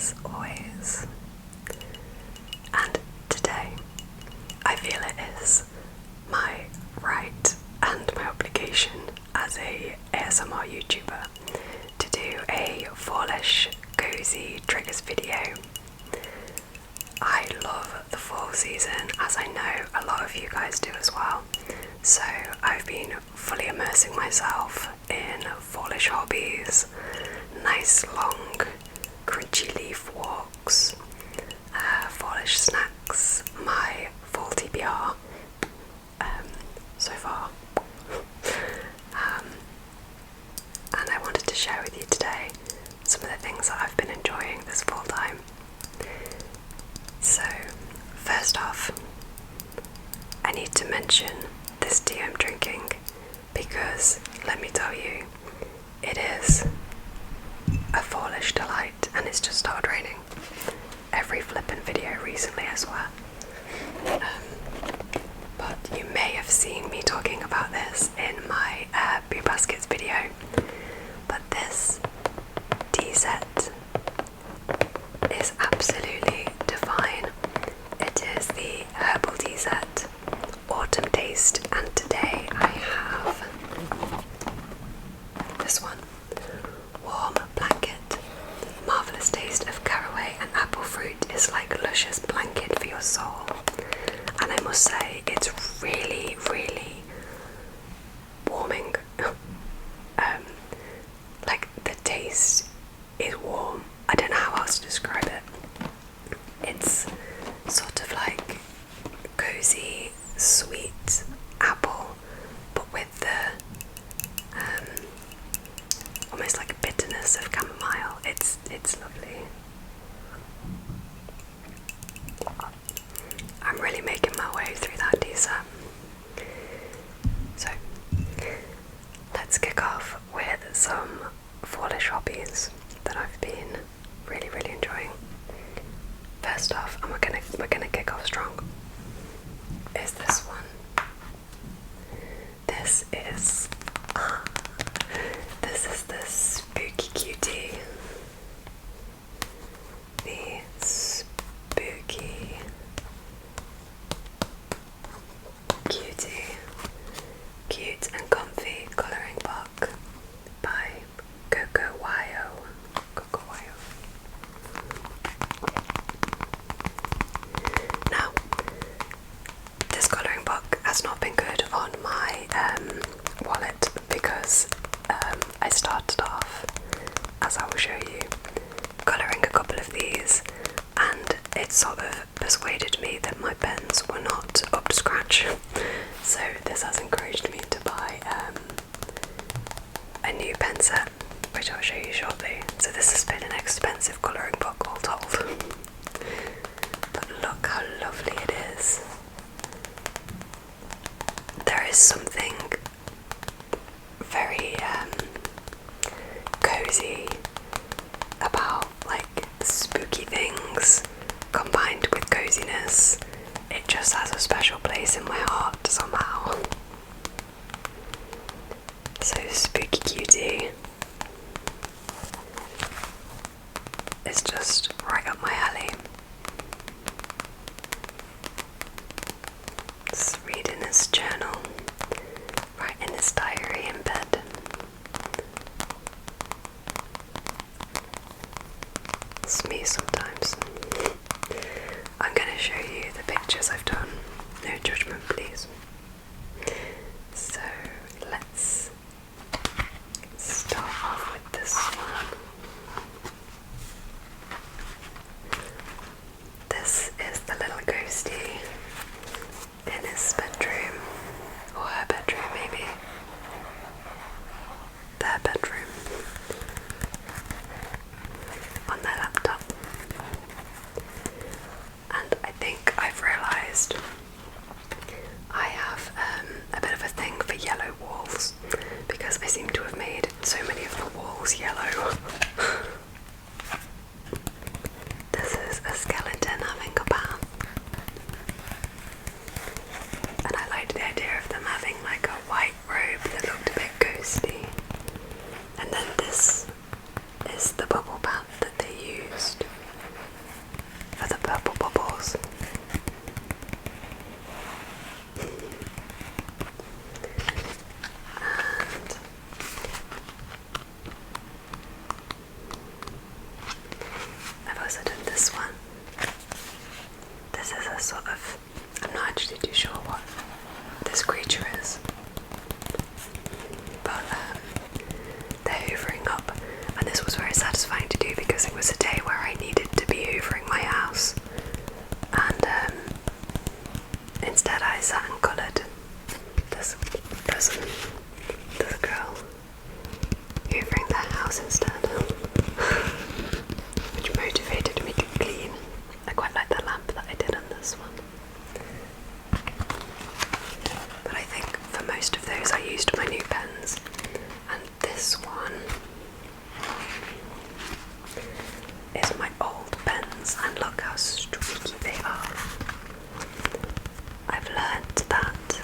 as always. And today, I feel it is my right and my obligation as a ASMR YouTuber to do a fallish, cozy triggers video. I love the fall season, as I know a lot of you guys do as well. So I've been fully immersing myself in fallish hobbies, nice long crunchy leaf walks, fallish snacks, my fall TBR so far. And I wanted to share with you today some of the things that I've been enjoying this fall time. So, first off, I need to mention this tea I'm drinking because, let me tell you, it is a fallish delight, and it's just started raining. Every flippin' video recently, I swear. But you may have seen me talking about this in my Boo Baskets video, but this tea set is absolutely divine. It is the herbal tea set, autumn taste, and today I have this one, warm blanket. Marvellous taste of caraway and apple fruit is like luscious blanket for your soul. And I must say, it's really, really warming. Like, the taste is warm. I don't know how else to describe it. It's sort of like cozy, sweet apple, but with the almost like bitterness of chamomile. It's lovely. I'm really making my way through that dessert. So let's kick off with some fallish hobbies that I've been really, really enjoying. First off, and we're gonna kick off strong, is this one. This is the spooky cutie. The spooky cutie, cute and comfy colouring book by Coco Wayo. Now, this colouring book has not been good on my wallet because I started off, as I will show you, colouring a couple of these, and it sort of persuaded me that my pens were not up to scratch. So this has encouraged me to buy a new pen set, which I'll show you shortly. So this has been an expensive colouring book all told. But look how lovely it is. There is something very cozy about like spooky things combined with coziness. It just has a special place in my heart somehow. So spooky cutie is just right up my alley. Just reading his journal, writing his diary in bed. It's me sometimes. I'm going to show you the pictures I've done. No judgment, please. So let's start off with this one. This is the little ghostie in his bedroom, or her bedroom maybe. Their bedroom. On their laptop. And I think I've realised I have a bit of a thing for yellow walls because I seem to have made so many of the walls yellow. This is a skeleton having a bath, and I liked the idea of them having like a white robe that looked a bit ghosty. And then this is the bubble bath that they used. because it was a day where I needed to be hoovering my house, and instead I sat and coloured. There's a girl hoovering their house instead, which motivated me to clean. I quite like the lamp that I did on this one. But I think for most of those I used my new pens, and this one is my old pens, and look how streaky they are. I've learned that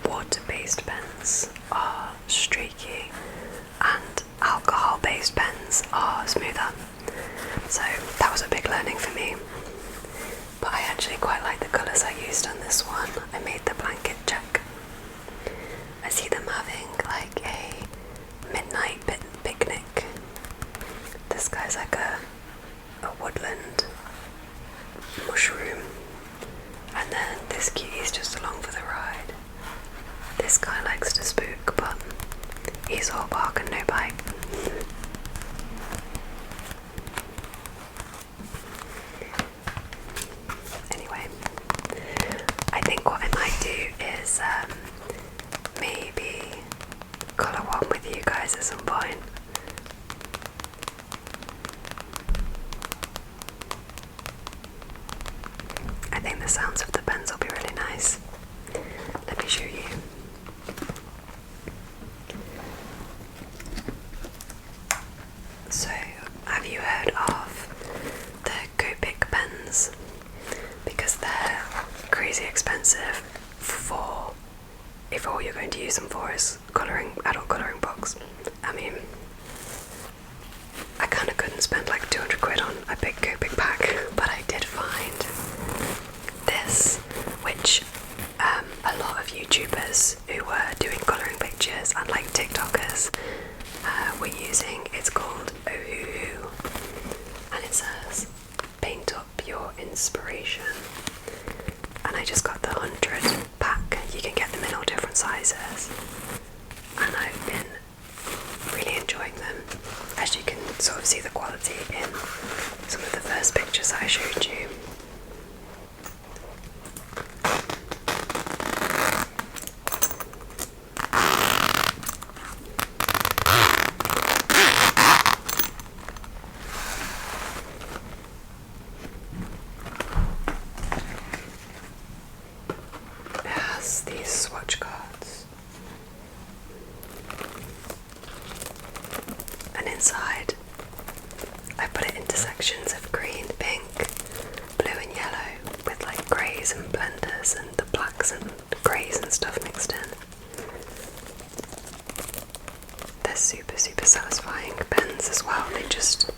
water-based pens are streaky and alcohol-based pens are smoother, so that was a big learning for me. But I actually quite like the colours I used on this one. I made the blanket check. I see them having like a midnight picnic. This guy's like a woodland mushroom, and then this cutie's just along for the ride. This guy likes to spook, but he's all bark and no bite. Anyway, I think what I might do is maybe colour one with you guys at some point. I think the sounds of the pens will be really nice. Let me show you. So, have you heard of the Copic pens? Because they're crazy expensive for, if all you're going to use them for is adult colouring books. I mean, I kind of couldn't spend like 200 quid on a big Copic pack, but I did find this, which a lot of YouTubers who were doing colouring pictures and like TikTokers were using. It's called Ohuhu, and it says paint up your inspiration, and I just got the 100 pack. You can get them in all different sizes, and I've been really enjoying them. As you can sort of see the quality in some of the first pictures that I showed you. It has these swatch cards, and inside I put it into sections of green, pink, blue and yellow, with like greys and blenders and the blacks and greys and stuff mixed in. They're super satisfying pens as well. They just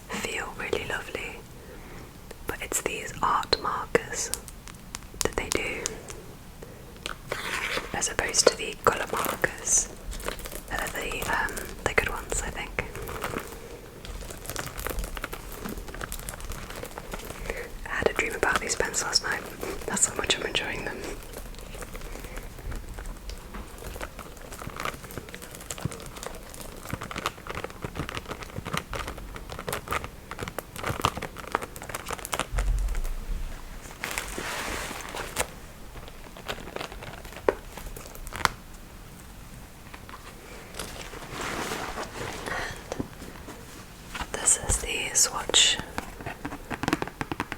feel really lovely. But it's these art markers that they do, as opposed to the colour markers that are the good ones, I think. I had a dream about these pens last night. That's how much I'm enjoying them. This is the swatch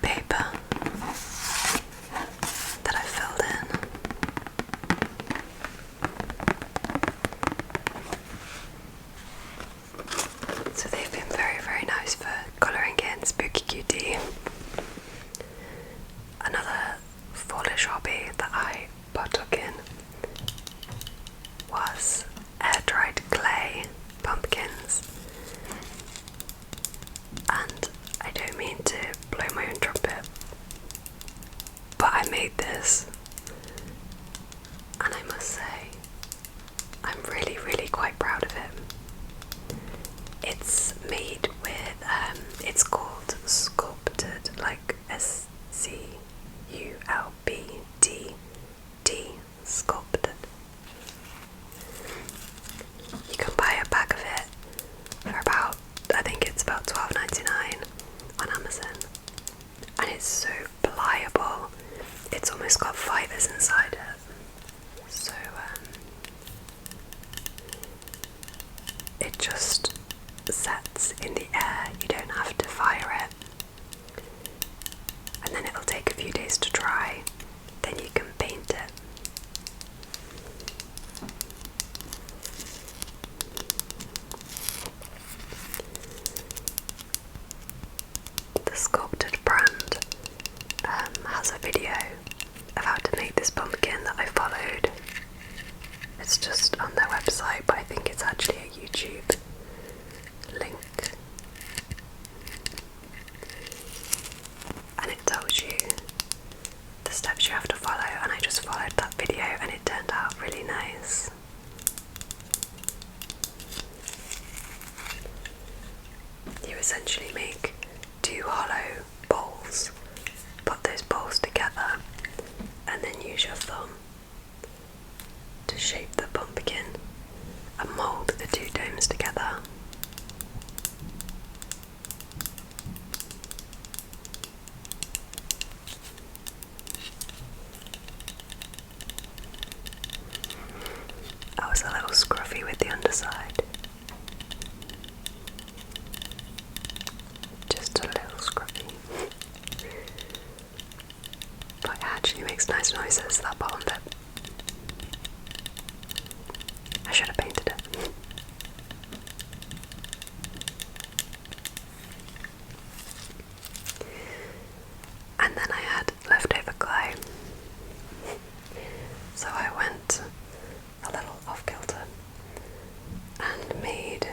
paper that I filled in. So they've been very nice for colouring in Spooky Cutie. Another fallish hobby that I partook in was air-dried clay pumpkins. And I gets in the air, you don't have to fire it. And then it'll take a few days to dry, then you can paint it. The Sculpted brand has a video of how to make this pumpkin that I followed. It's just on their website, but I think it's actually a YouTube link. And it tells you the steps you have to follow, and I just followed that video and it turned out really nice. You essentially make two hollow bowls, put those bowls together, and then use your thumb to shape the pumpkin and mould the two domes together. I was a little scruffy with the underside. Just a little scruffy. But it actually makes nice noises, that bottom bit. I should have painted it. And then I had leftover clay. So I went a little off kilter and made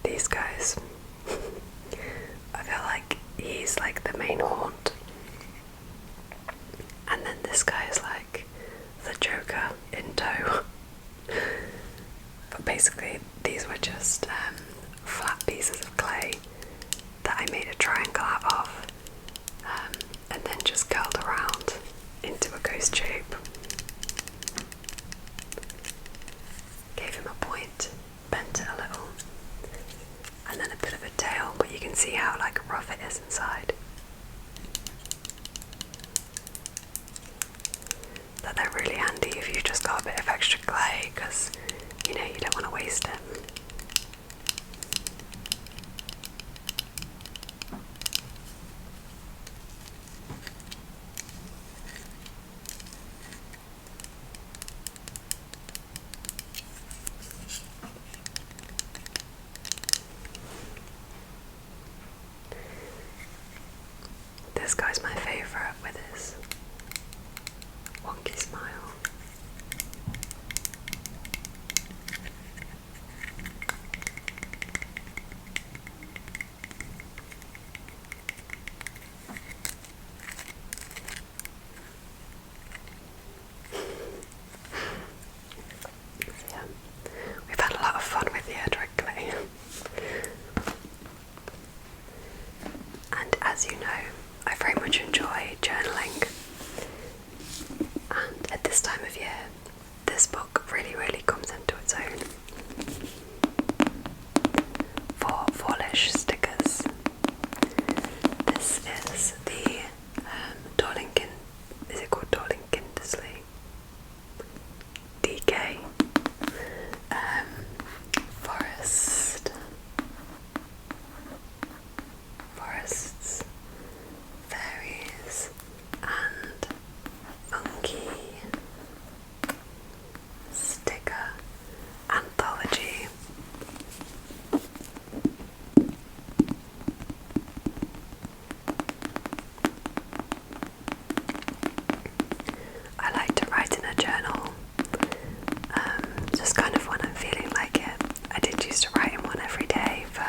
these guys. I feel like he's like the main haunt, and then this guy is like the Joker in tow. But basically these were just flat pieces of clay that I made a triangle out of, and then just curled around into a ghost shape. Gave him a point, bent it a little, and then a bit of a tail, but you can see how like rough it is inside. But they're really handy if you've just got a bit of extra clay, because you know you don't want to waste it. This guy's my favourite with his wonky smile. Yeah, we've had a lot of fun with the Edric clay. And as you know, I very much enjoy journaling, and at this time of year, this book really comes into its own. For Foolish stickers, this is the Darlington, is it called Darlington Disley? DK forests, fairies, and funky sticker anthology. I like to write in a journal, just kind of when I'm feeling like it. I did used to write in one every day for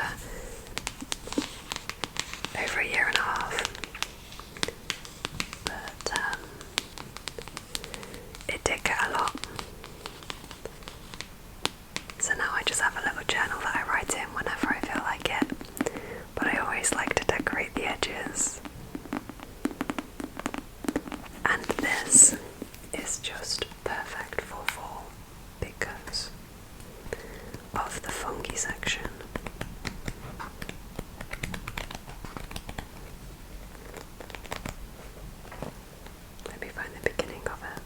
over a year and a half, but it did get a lot. So now I just have a little journal that I write in whenever I feel like it, but I always like to decorate the edges. And this is just perfect for fall because of the funky section. Let me find the beginning of it.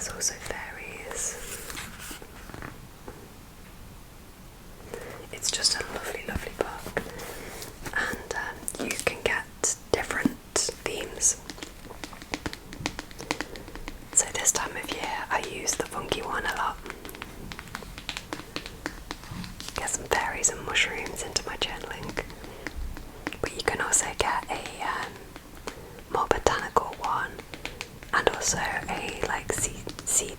there's also fairies. It's just a lovely, lovely book, and you can get different themes. So this time of year I use the funky one a lot. Get some fairies and mushrooms into my journaling. But you can also get a more botanical one, and also a like sea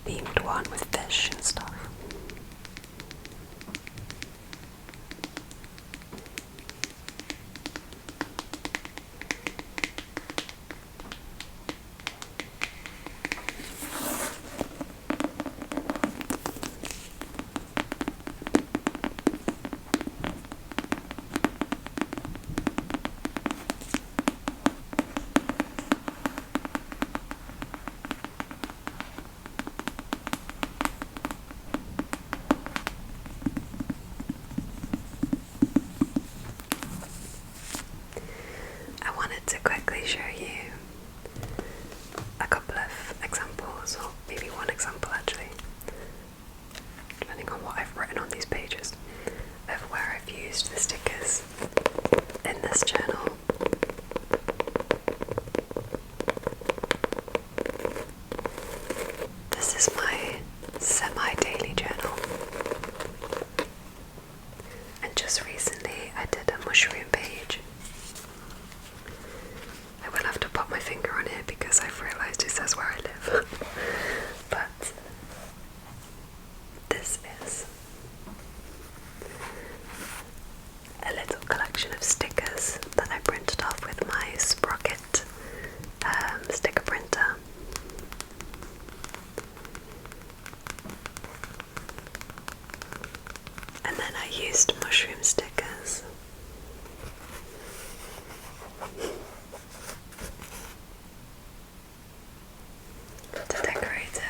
themed one with fish and stuff. To quickly show you a couple of examples, or maybe one example actually, depending on what I've written on these pages, of where I've used the stickers in this journal. This is my semi-daily journal, and just recently I did a mushroom page. I will have to pop my finger on it because I've realised it says where I live. But this is a little collection of stickers that I printed off with my Sprocket sticker printer. And then I used mushroom stickers. To decorate it.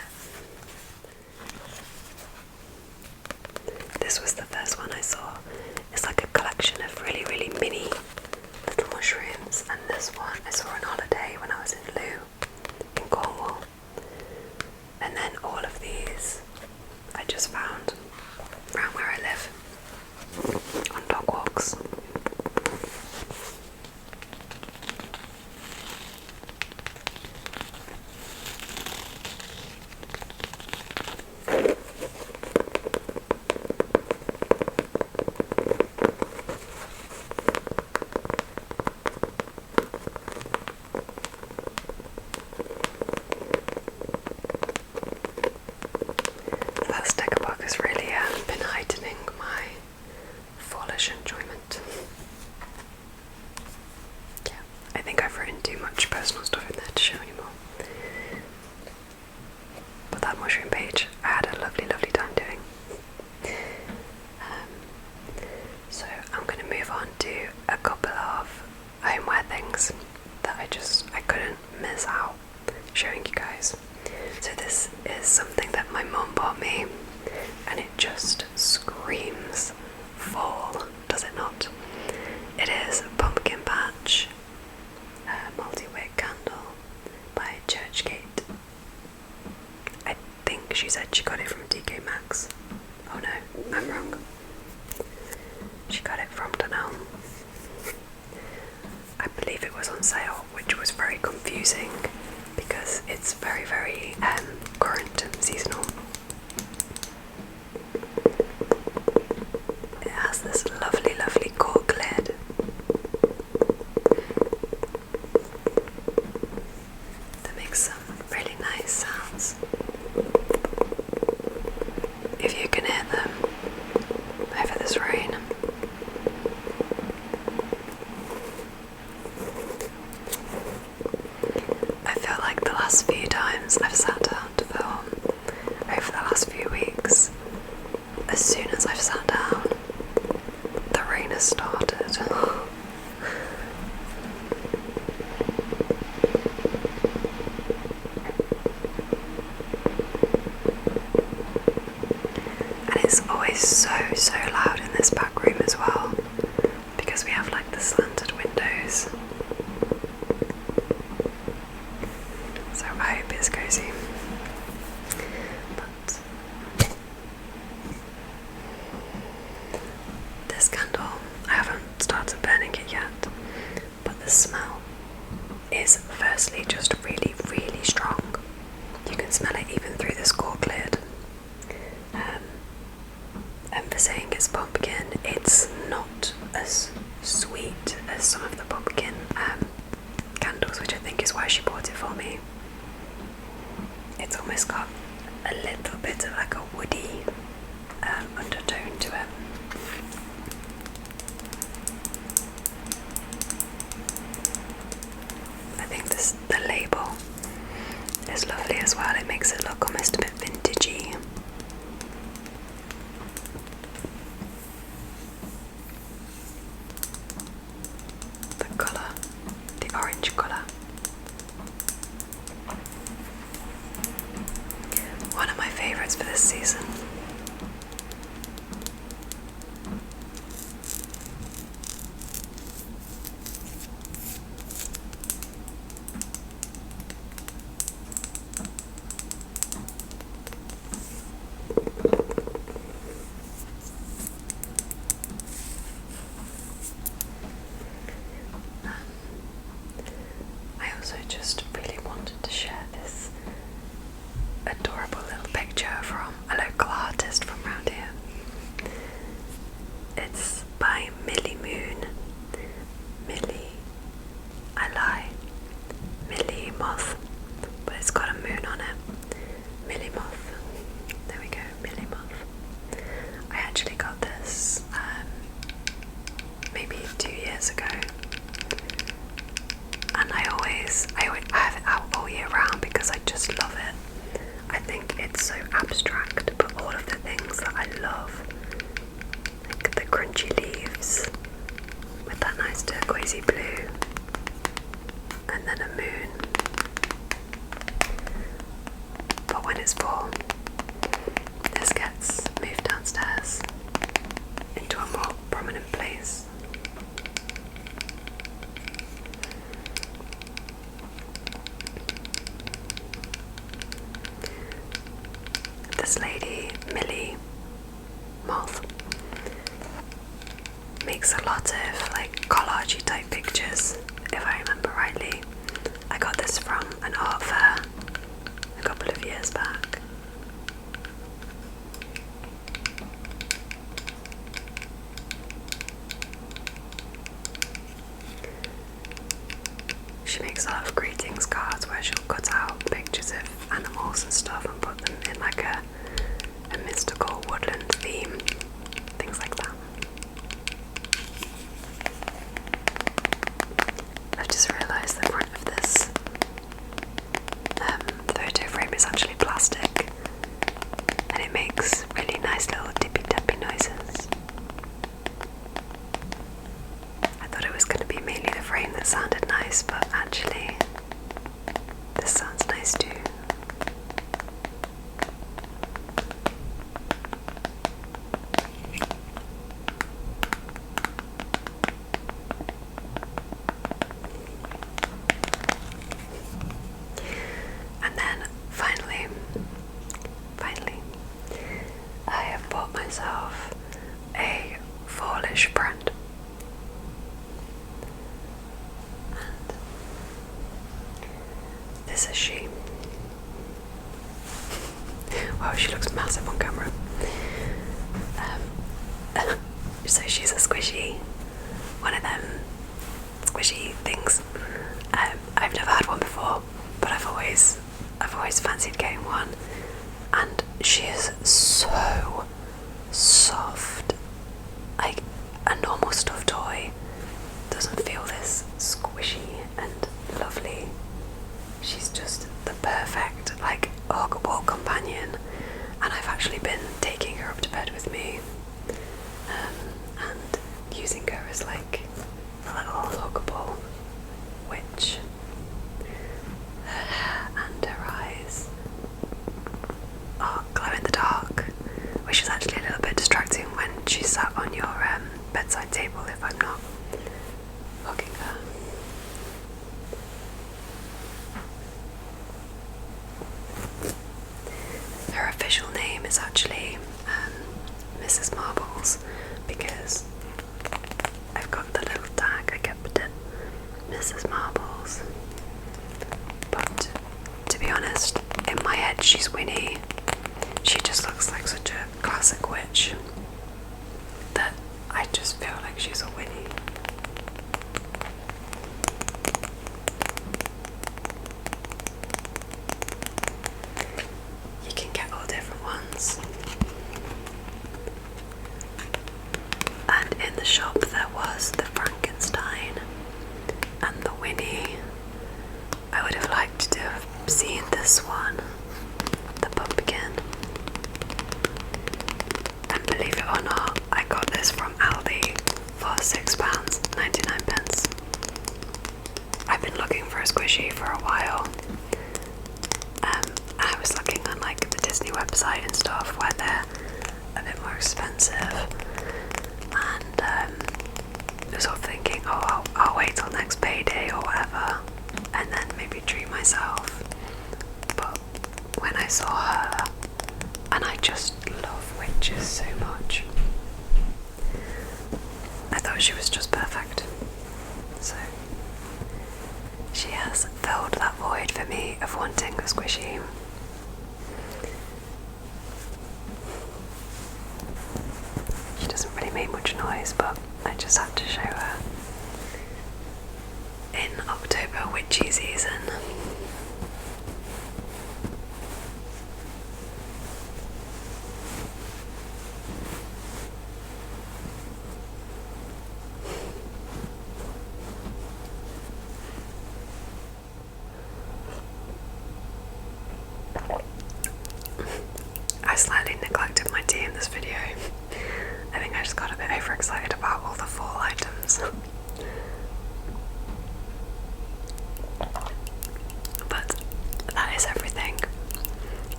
This was the first one I saw. It's like a collection of really, really mini little mushrooms, and this one I saw on holiday when I was in Loo in Cornwall. And then all of these I just found around where I live on dog walks. That sticker book has really been heightening my fallish enjoyment. Yeah, I think I've written too much personal stuff in there to show anymore. But that mushroom page, I had a lovely, lovely time doing. So I'm going to move on to a couple of homeware things that I couldn't miss out showing you guys. So this is something that my mum bought me, and it just screams fall, does it not? It is a pumpkin patch multi-wick candle by Churchgate. I think she said she got it from DK Maxx. Oh no, I'm wrong. She got it from Dunelm. I believe it was on sale, which was very confusing because it's very, very current and seasonal. It has this lovely, lovely cork lid. That makes some really nice sounds. If you can hear them over this rain. I feel like the last few times I've sat down to film over the last few weeks, as soon as I've sat down, the rain has started. And it's always so loud in this back room as well, because we have like the slanted windows. So I hope it's cozy. almost got a little bit of like a woody undertone to it. I think the label is lovely as well. It makes it look almost a bit vintagey. The colour, the orange colour. One of my favourites for this season. I also just really wanted to share this adorable little picture from a local artist from around here. It's by Millie Moon. Millie, I lie, Millie Moth, but it's got a moon on it. Millie Moth. There we go, Millie Moth. I actually got this maybe 2 years ago, and I have it out all year round because I just love it. I think it's so abstract, but all of the things that I love, like the crunchy leaves with that nice turquoisey blue, and then a moon. But when it's full, this gets moved downstairs into a more prominent place. This lady, Millie Moth, makes a lot of like collagey type pictures, if I remember rightly. I got this from an art fair a couple of years back. She makes a lot of greetings cards where she'll cut out pictures of animals and stuff and put them in like a mystical woodland theme, things like that. I've just realised the front of this photo frame is actually plastic, and it makes really nice little dippy tappy noises. I thought it was going to be mainly the frame that sounded nice, but actually this sounds nice too. And then finally, I have bought myself a fallish brand. And this is she. Wow, she looks massive on camera. So she's a squishy, one of them squishy things. I've never had one before, but I've always fancied getting one, and she is so soft. Like a normal stuffed toy doesn't feel this squishy and lovely. She's just the perfect like huggable companion, and I've actually been taking her up to bed with me and using her as like a little huggable witch. Her hair and her eyes are glow in the dark, which is actually a little bit distracting when she's sat on your bedside table if I'm not hugging her. Her official name is actually Mrs. Marbles, because I've got the little tag, I kept it Mrs. Marbles. But to be honest, in my head she's Winnie. She just looks like such a classic witch that I just feel like she's a Winnie. website and stuff where they're a bit more expensive, and I was sort of thinking, oh, I'll wait till next payday or whatever, and then maybe treat myself. But when I saw her, and I just love witches so much, I thought she was just perfect. So she has filled that void for me of wanting a squishy. She doesn't really make much noise, but I just had to show her in October witchy season. I slightly neglected my tea in this video. I think I just got a bit overexcited about all the fall items. But that is everything,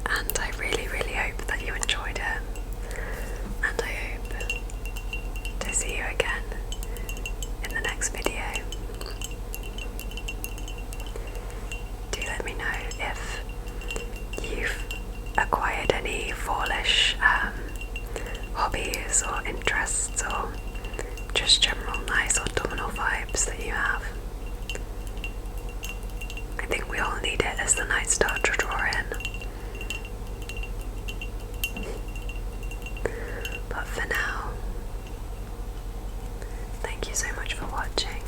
and I really, really hope that you enjoyed it, and I hope to see you again in the next video. Do let me know if you've acquired any fallish hobbies or interests, or just general nice autumnal vibes that you have. I think we all need it as the nights start to draw in. But for now, thank you so much for watching,